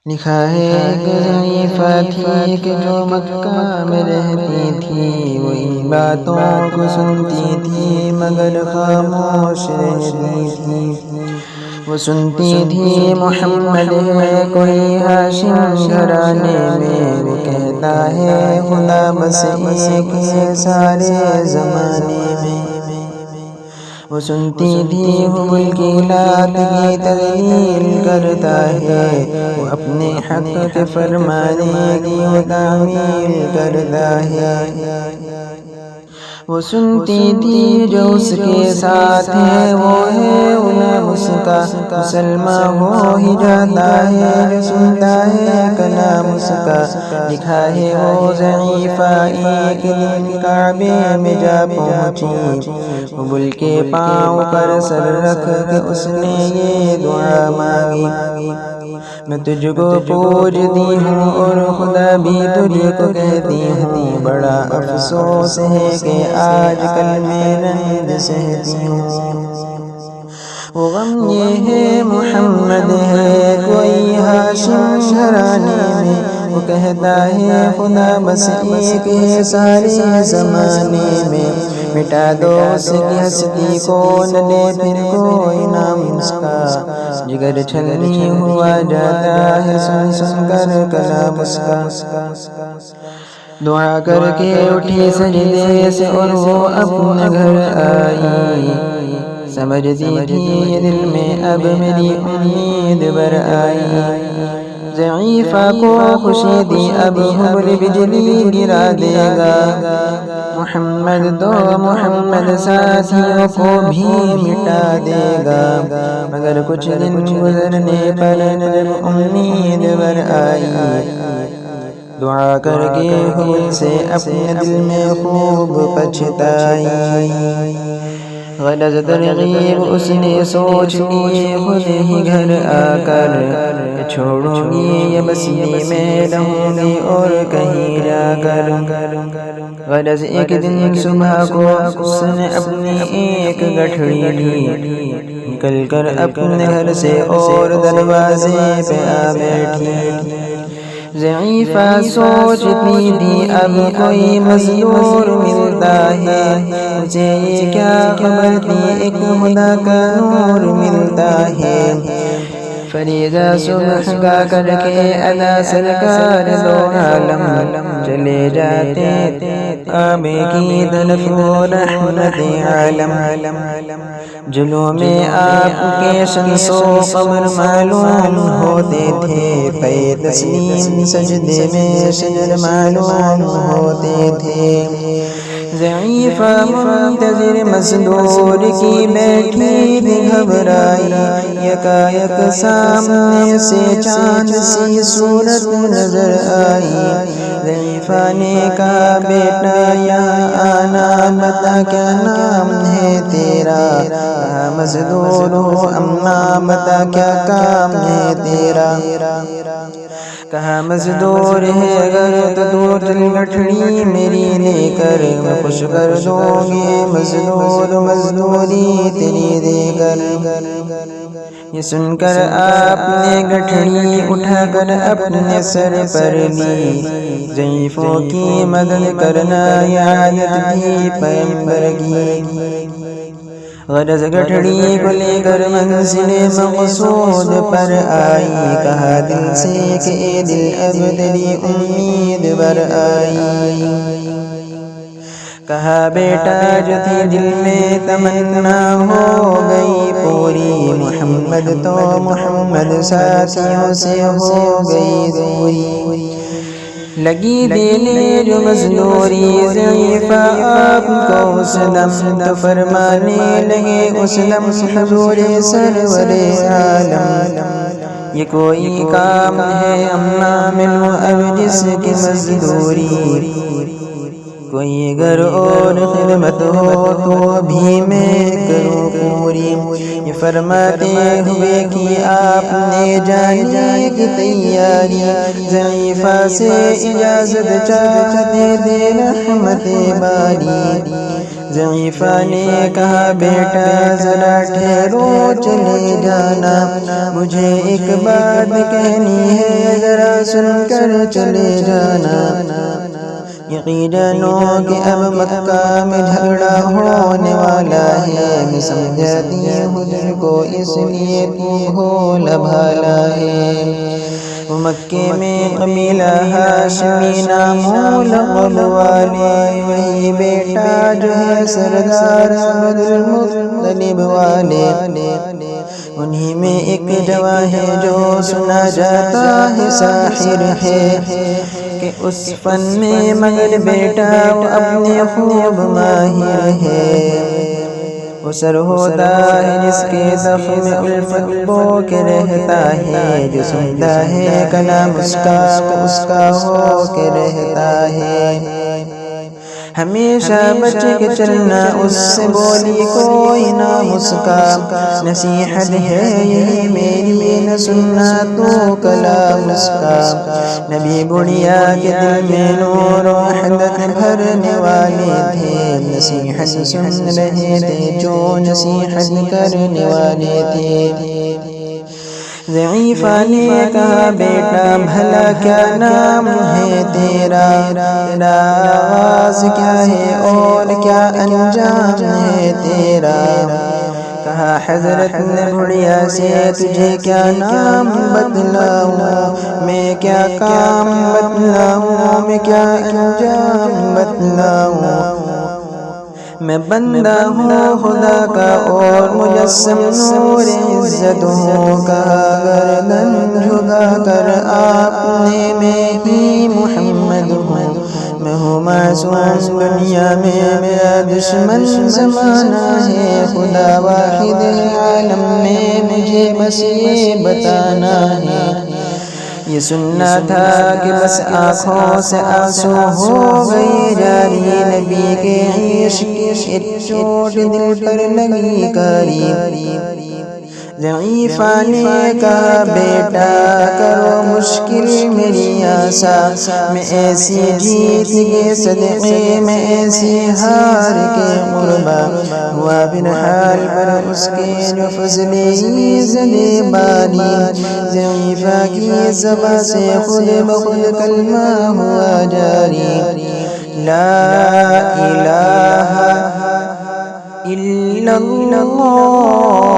لکھا ہے ایک ضعیفہ تھی کہ جو مکہ میں رہتی تھی، وہ ان باتوں کو سنتی تھی مگر خاموش رہتی تھی۔ وہ سنتی تھی محمد ہے کوئی ہاشم گھرانے میں، وہ کہتا ہے خدا بس ایک ہے سارے زمانے میں۔ وہ سنتی تھی حبل کی لات کی تدلیل کرتا ہے، وہ اپنے حق کے فرمانے کی وہ تعمیل کرتا ہے۔ وہ سنتی تھی جو اس کے ساتھ ہے وہ ہے غلام اس کا، مسلمان ہو ہی جاتا ہے جو سنتا ہے کلام اس کا۔ لکھا ہے وہ ضعیفہ ایک دن کعبے میں جا پہنچی، حبل کے پاؤں پر سر رکھ کے اس نے یہ دعا مانگی، میں تجھ کو پوجتی ہوں اور خدا بھی تجھ کو کہتی ہوں، بڑا افسوس ہے کہ آج کل میں رنج سہتی ہوں۔ وہ غم یہ ہے محمد ہے کوئی ہاشم گھرانے میں، وہ کہتا ہے خدا بس ایک ہے سارے زمانے میں۔ مٹا دو اس کی ہستی کو نہ دے پھر کوئی نام اس کا، جگر چھلنی ہوا جاتا ہے سن سن کر کلام اس کا۔ دعا کر کے اٹھی سجدے سے اور وہ اپنے گھر آئی، سمجھتی تھی یہ دل میں اب میری امید بر آئی۔ ضعیفہ کو خوشی دی اب حبل بجلی گرا دے گا، محمد تو محمد ساتھیوں کو بھی مٹا دے گا۔ مگر کچھ دن گزرنے پر جب امید بر آئی، دعا کر کے حبل سے اپنے دل میں خوب پچھتائی۔ غرض ترغیب اس نے سوچ لی خود ہی گھر آ کر، چھوڑوں گی یہ بستی میں رہوں گی اور کہیں جا کر۔ غرض ایک دن صبح کو اس نے اپنی ایک گٹھڑی لی، نکل کر اپنے گھر سے اور دروازے پہ آ بیٹھی۔ ضعیفہ سوچتی تھی اب کوئی مزدور ملتا ہے، مجھے یہ کیا خبر تھی ایک خدا کا نور ملتا ہے۔ فریضہ صبح کا کر کے ادا سرکار دو عالم چلے جاتے کعبے کی طرف وہ رحمت عالم۔ جلوں میں آپ کے شمس و قمر معلوم ہوتے تھے، پے تسلیم سجدے میں شجر معلوم ہوتے تھے۔ ضعیفہ منتظر مزدور کی بیٹھی تھی گھبرائی، یکایک سامنے سے چاند سی صورت نظر آئی۔ ضعیفہ نے کہا بیٹا یہاں آنا بتا کیا نام ہے تیرا، کہا مزدور ہو اماں بتا کیا کام ہے تیرا، کہا مزدور ہے اگر تو دل گٹھڑی میری لے کر میں خوش کر دوں گی مزدور مزدوری تیری دے کر۔ یہ سن کر آپ نے گٹھڑی اٹھا کر اپنے سر پر لی، ضعیفوں کی مدد کرنا یہ عادت تھی پیغمبر کی۔ غرض گٹھڑی کو لے کر منزل مقصود پر آئی، کہا دل سے کہ اے دل اب تیری امید بر آئی۔ کہا بیٹا جو تھی دل میں تمنا ہو گئی پوری، محمد تو محمد ساتھیوں سے ہو گئی دوری۔ لگی دینے جو مزدوری ضعیفہ آپ کو اسلم، تو فرمانے لگے اسلم حضور سرور عالم۔ یہ کوئی کام ہے اماں ملو اب جس کی مزدوری، کوئی گر اور خدمت ہو تو بھی میں کروں پوری۔ یہ فرماتے ہوئے کہ آپ نے جانے کی تیاری، ضعیفہ سے اجازت چاہتے تھے رحمت باری۔ ضعیفہ نے کہا بیٹا ذرا ٹھہرو چلے جانا، مجھے ایک بات کہنی ہے ذرا سن کر چلے جانا۔ یقین جانو کہ اب مکہ میں جھگڑا ہونے والا ہے، میں سمجھاتی ہوں تجھ کو اس لیے تو بھولا بھالا ہے۔ وہ مکے میں قبیلہ ہاشمی ناموں لقب والے، وہی بیٹا جو ہے سردار عبد المطلب والے، انہی میں ایک جوان ہے جو سنا جاتا ہے ساحر ہے، کہ اس فن میں مگر بیٹا وہ اپنے خوب ماہر ہے۔ وہ سر ہوتا ہے جس کے زخم الفت بو کے رہتا ہے، جو سنتا ہے کلام اس کا وہ اس کا ہو کے رہتا ہے۔ ہمیشہ بچ کے چلنا اس سے بولی کوئی نہ مسکا، نصیحت ہے یہی میری نہ سننا تو کلام اس کا۔ نبی بڑھیا کے دل میں نور و وحدت بھرنے والے تھے، نصیحت سن رہے تھے جو نصیحت کرنے والے تھے۔ ضعیفہ نے کہا بیٹا بھلا کیا نام ہے تیرا، تیرا آغاز کیا ہے اور کیا انجام ہے تیرا۔ کہا حضرت نے بڑھیا سے تجھے کیا نام بتلاؤں، میں کیا کام بتلاؤں، میں کیا انجام بتلاؤں۔ میں بندہ ہوں خدا کا اور مجسم نور عزت ہوں، کہا گردن جھکا کر آپ نے میں ہی محمد ہوں۔ میں ہوں معصوم دنیا میں میرا دشمن زمانہ ہے، خدا واحد ہے عالم میں مجھے بس یہ بتانا ہے۔ یہ سننا تھا کہ بس آنکھوں سے آنسو ہو گئے جاری، نبی کے عشق کی ایک چوٹ دل پر لگی کاری۔ ضعیفہ نے کہا بیٹا کرو مشکل میری آسا، میں ایسی جیت کے صدقے میں ایسی ہار کے قربا، ہوا پھر حال پر اس کے جو فضل ایزد باری۔ ضعیفہ کی زبان سے خود بخود کلمہ ہوا جاری، لا الہ الا اللہ